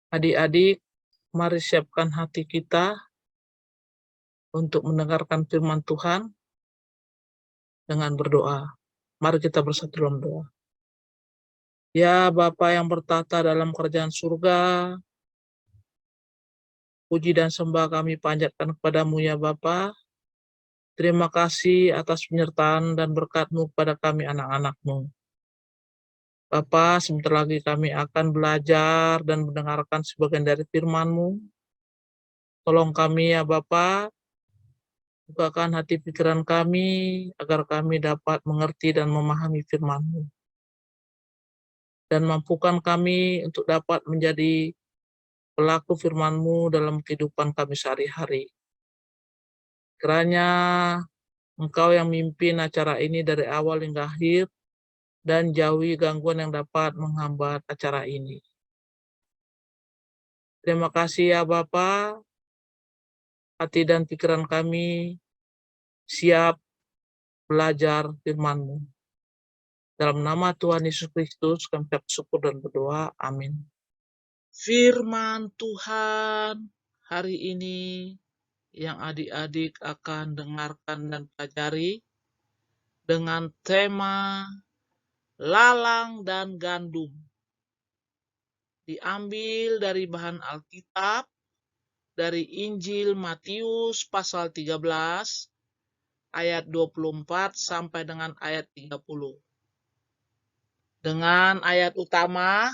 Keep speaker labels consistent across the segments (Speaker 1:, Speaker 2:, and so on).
Speaker 1: Adik-adik, mari siapkan hati kita untuk mendengarkan firman Tuhan dengan berdoa. Mari kita bersatu dalam doa. Ya Bapa yang bertata dalam kerajaan surga, puji dan sembah kami panjatkan kepadamu ya Bapa. Terima kasih atas penyertaan dan berkat-Mu kepada kami anak-anak-Mu. Bapa, sebentar lagi kami akan belajar dan mendengarkan sebagian dari firman-Mu. Tolong kami ya Bapa, bukakan hati pikiran kami agar kami dapat mengerti dan memahami firman-Mu. Dan mampukan kami untuk dapat menjadi pelaku firman-Mu dalam kehidupan kami sehari-hari. Kiranya Engkau yang mimpin acara ini dari awal hingga akhir, dan jauhi gangguan yang dapat menghambat acara ini. Terima kasih ya Bapa, hati dan pikiran kami siap belajar firman-Mu. Dalam nama Tuhan Yesus Kristus kami ucap syukur dan berdoa. Amin. Firman Tuhan hari ini yang adik-adik akan dengarkan dan pelajari dengan tema lalang dan gandum. Diambil dari bahan Alkitab dari Injil Matius pasal 13 ayat 24 sampai dengan ayat 30. Dengan ayat utama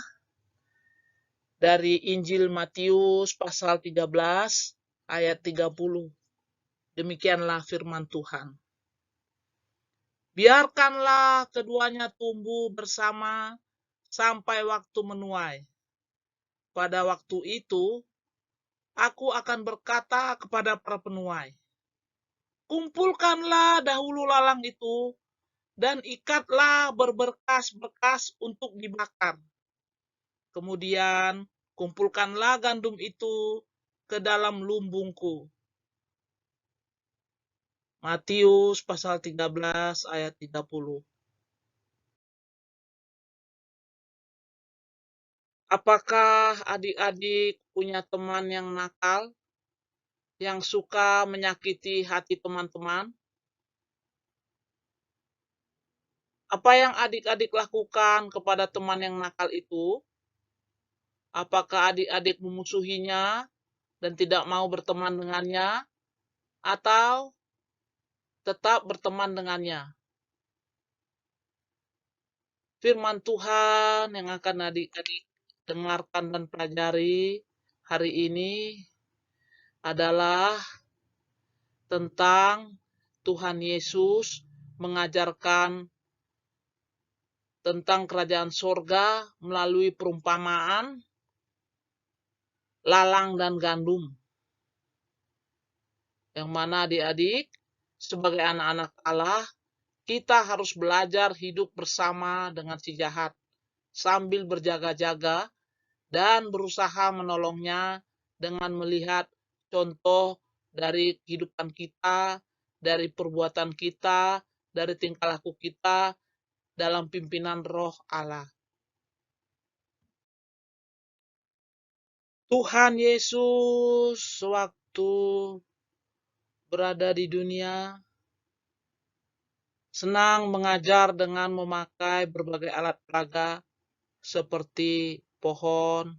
Speaker 1: dari Injil Matius pasal 13 ayat 30. Demikianlah firman Tuhan. Biarkanlah keduanya tumbuh bersama sampai waktu menuai. Pada waktu itu, aku akan berkata kepada para penuai, kumpulkanlah dahulu lalang itu dan ikatlah berberkas-berkas untuk dibakar. Kemudian kumpulkanlah gandum itu ke dalam lumbungku. Matius pasal 13 ayat 30. Apakah adik-adik punya teman yang nakal, yang suka menyakiti hati teman-teman? Apa yang adik-adik lakukan kepada teman yang nakal itu? Apakah adik-adik memusuhinya dan tidak mau berteman dengannya, atau tetap berteman dengannya? Firman Tuhan yang akan adik-adik dengarkan dan pelajari hari ini adalah tentang Tuhan Yesus mengajarkan tentang kerajaan sorga melalui perumpamaan lalang dan gandum. Yang mana adik-adik sebagai anak-anak Allah, kita harus belajar hidup bersama dengan si jahat sambil berjaga-jaga dan berusaha menolongnya dengan melihat contoh dari kehidupan kita, dari perbuatan kita, dari tingkah laku kita dalam pimpinan Roh Allah. Tuhan Yesus sewaktu berada di dunia senang mengajar dengan memakai berbagai alat peraga seperti pohon,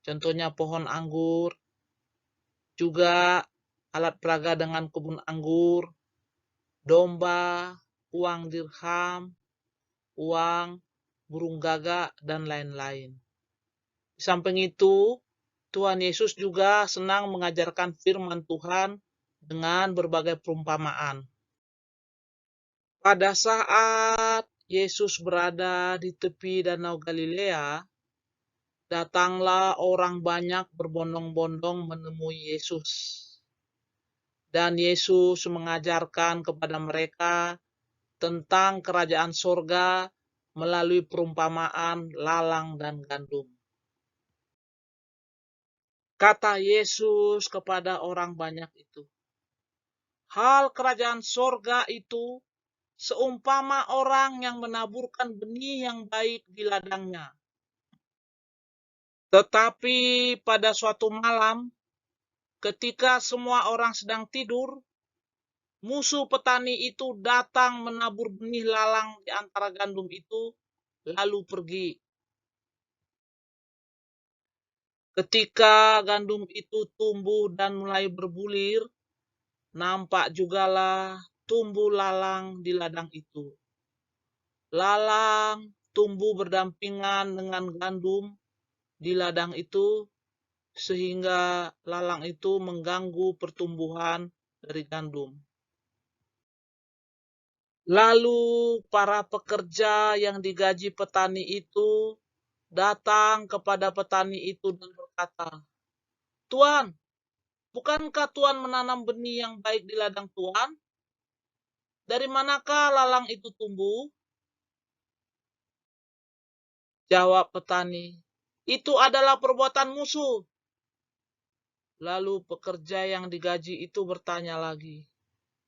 Speaker 1: contohnya pohon anggur, juga alat peraga dengan kebun anggur, domba, uang dirham, uang, burung gagak, dan lain-lain. Di samping itu, Tuhan Yesus juga senang mengajarkan firman Tuhan dengan berbagai perumpamaan. Pada saat Yesus berada di tepi Danau Galilea, datanglah orang banyak berbondong-bondong menemui Yesus. Dan Yesus mengajarkan kepada mereka tentang kerajaan sorga melalui perumpamaan lalang dan gandum. Kata Yesus kepada orang banyak itu, hal kerajaan sorga itu seumpama orang yang menaburkan benih yang baik di ladangnya. Tetapi pada suatu malam, ketika semua orang sedang tidur, musuh petani itu datang menabur benih lalang di antara gandum itu, lalu pergi. Ketika gandum itu tumbuh dan mulai berbulir, nampak jugalah tumbuh lalang di ladang itu. Lalang tumbuh berdampingan dengan gandum di ladang itu, sehingga lalang itu mengganggu pertumbuhan dari gandum. Lalu para pekerja yang digaji petani itu datang kepada petani itu dan berkata, "Tuan, bukankah Tuan menanam benih yang baik di ladang Tuan? Dari manakah lalang itu tumbuh?" Jawab petani, "Itu adalah perbuatan musuh." Lalu pekerja yang digaji itu bertanya lagi,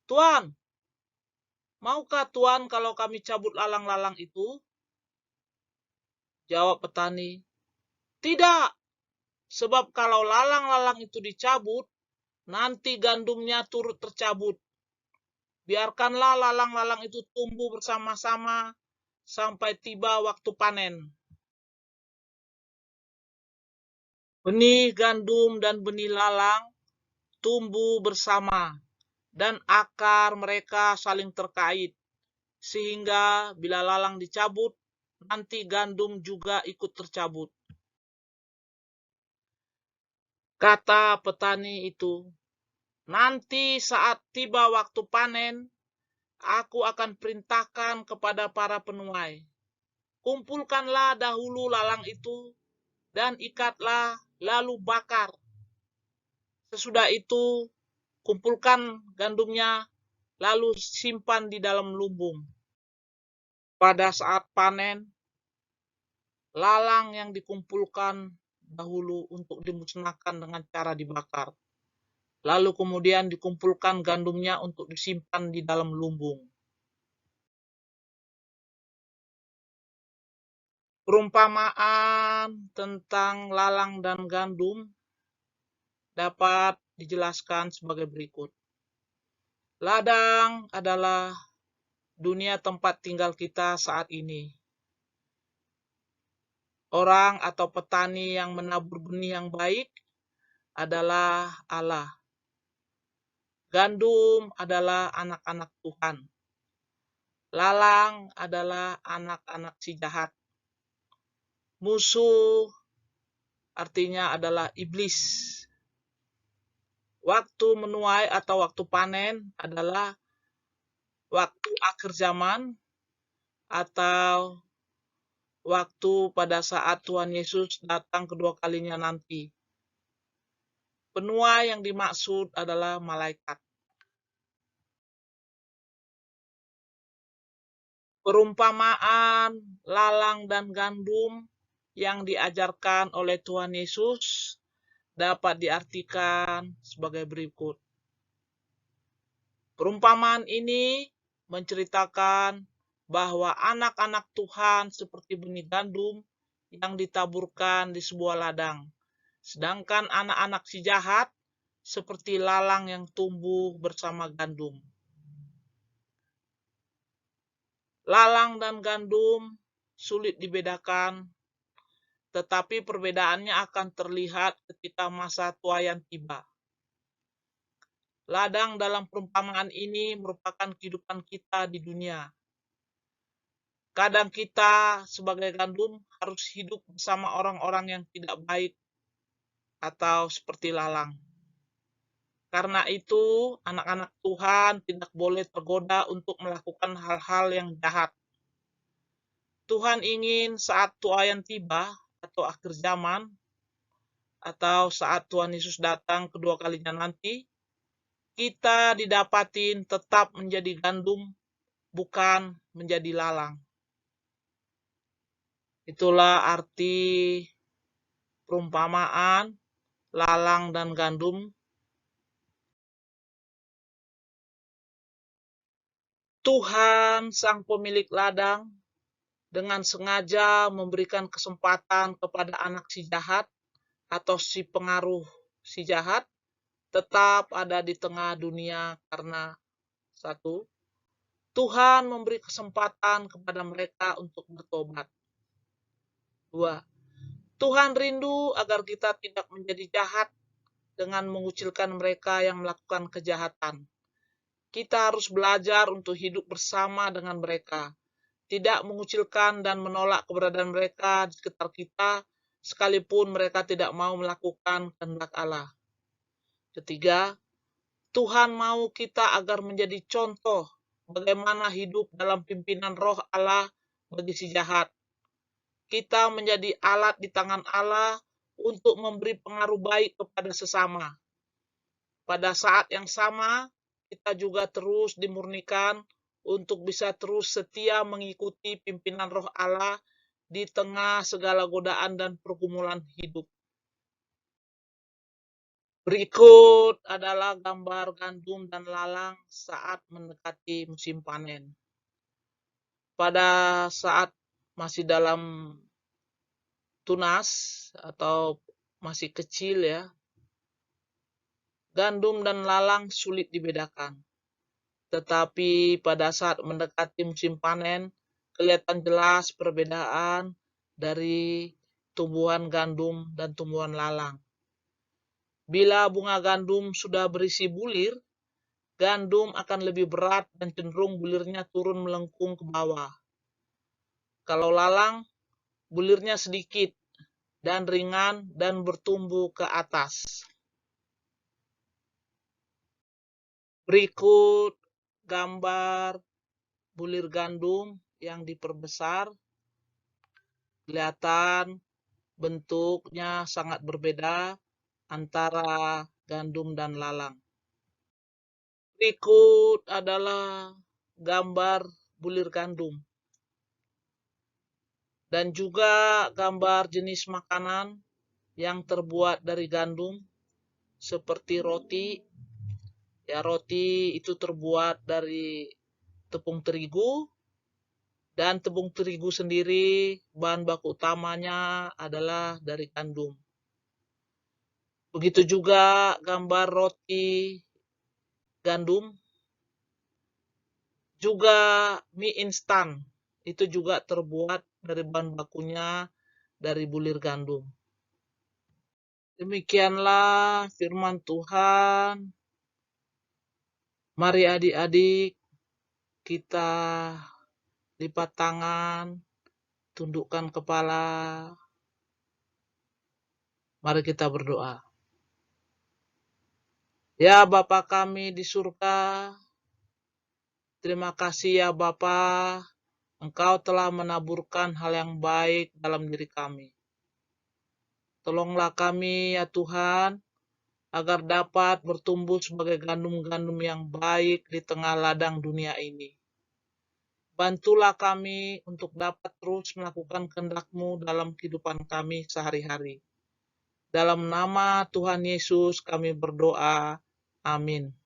Speaker 1: "Tuan, maukah Tuan kalau kami cabut lalang-lalang itu?" Jawab petani, "Tidak, sebab kalau lalang-lalang itu dicabut, nanti gandumnya turut tercabut. Biarkanlah lalang-lalang itu tumbuh bersama-sama sampai tiba waktu panen." Benih gandum dan benih lalang tumbuh bersama, dan akar mereka saling terkait, sehingga bila lalang dicabut, nanti gandum juga ikut tercabut. Kata petani itu, "Nanti saat tiba waktu panen, aku akan perintahkan kepada para penuai. Kumpulkanlah dahulu lalang itu dan ikatlah, lalu bakar. Sesudah itu, kumpulkan gandumnya, lalu simpan di dalam lumbung. Pada saat panen, lalang yang dikumpulkan dahulu untuk dimusnahkan dengan cara dibakar. Lalu kemudian dikumpulkan gandumnya untuk disimpan di dalam lumbung." Perumpamaan tentang lalang dan gandum dapat dijelaskan sebagai berikut. Ladang adalah dunia tempat tinggal kita saat ini. Orang atau petani yang menabur benih yang baik adalah Allah. Gandum adalah anak-anak Tuhan. Lalang adalah anak-anak si jahat. Musuh artinya adalah iblis. Waktu menuai atau waktu panen adalah waktu akhir zaman atau waktu pada saat Tuhan Yesus datang kedua kalinya nanti. Penuai yang dimaksud adalah malaikat. Perumpamaan lalang dan gandum yang diajarkan oleh Tuhan Yesus dapat diartikan sebagai berikut. Perumpamaan ini menceritakan bahwa anak-anak Tuhan seperti benih gandum yang ditaburkan di sebuah ladang, sedangkan anak-anak si jahat seperti lalang yang tumbuh bersama gandum. Lalang dan gandum sulit dibedakan, tetapi perbedaannya akan terlihat ketika masa tuaian tiba. Ladang dalam perumpamaan ini merupakan kehidupan kita di dunia. Kadang kita sebagai gandum harus hidup bersama orang-orang yang tidak baik atau seperti lalang. Karena itu, anak-anak Tuhan tidak boleh tergoda untuk melakukan hal-hal yang jahat. Tuhan ingin saat tuaian tiba atau akhir zaman, atau saat Tuhan Yesus datang kedua kalinya nanti, kita didapatin tetap menjadi gandum, bukan menjadi lalang. Itulah arti perumpamaan lalang dan gandum. Tuhan sang pemilik ladang dengan sengaja memberikan kesempatan kepada anak si jahat atau si pengaruh si jahat tetap ada di tengah dunia karena satu, Tuhan memberi kesempatan kepada mereka untuk bertobat. Dua, Tuhan rindu agar kita tidak menjadi jahat dengan mengucilkan mereka yang melakukan kejahatan. Kita harus belajar untuk hidup bersama dengan mereka, tidak mengucilkan dan menolak keberadaan mereka di sekitar kita, sekalipun mereka tidak mau melakukan kehendak Allah. Ketiga, Tuhan mau kita agar menjadi contoh bagaimana hidup dalam pimpinan roh Allah bagi si jahat. Kita menjadi alat di tangan Allah untuk memberi pengaruh baik kepada sesama. Pada saat yang sama, kita juga terus dimurnikan untuk bisa terus setia mengikuti pimpinan roh Allah di tengah segala godaan dan pergumulan hidup. Berikut adalah gambar gandum dan lalang saat mendekati musim panen. Pada saat masih dalam tunas atau masih kecil ya, gandum dan lalang sulit dibedakan. Tetapi pada saat mendekati musim panen, kelihatan jelas perbedaan dari tumbuhan gandum dan tumbuhan lalang. Bila bunga gandum sudah berisi bulir, gandum akan lebih berat dan cenderung bulirnya turun melengkung ke bawah. Kalau lalang, bulirnya sedikit dan ringan dan bertumbuh ke atas. Berikut gambar bulir gandum yang diperbesar. Kelihatan bentuknya sangat berbeda antara gandum dan lalang. Berikut adalah gambar bulir gandum dan juga gambar jenis makanan yang terbuat dari gandum seperti roti. Ya, roti itu terbuat dari tepung terigu, dan tepung terigu sendiri bahan baku utamanya adalah dari gandum. Begitu juga gambar roti gandum, juga mie instan, itu juga terbuat dari bahan bakunya dari bulir gandum. Demikianlah firman Tuhan. Mari adik-adik kita lipat tangan, tundukkan kepala. Mari kita berdoa. Ya Bapa kami di surga, terima kasih ya Bapa, Engkau telah menaburkan hal yang baik dalam diri kami. Tolonglah kami ya Tuhan, agar dapat bertumbuh sebagai gandum-gandum yang baik di tengah ladang dunia ini. Bantulah kami untuk dapat terus melakukan kehendak-Mu dalam kehidupan kami sehari-hari. Dalam nama Tuhan Yesus kami berdoa. Amin.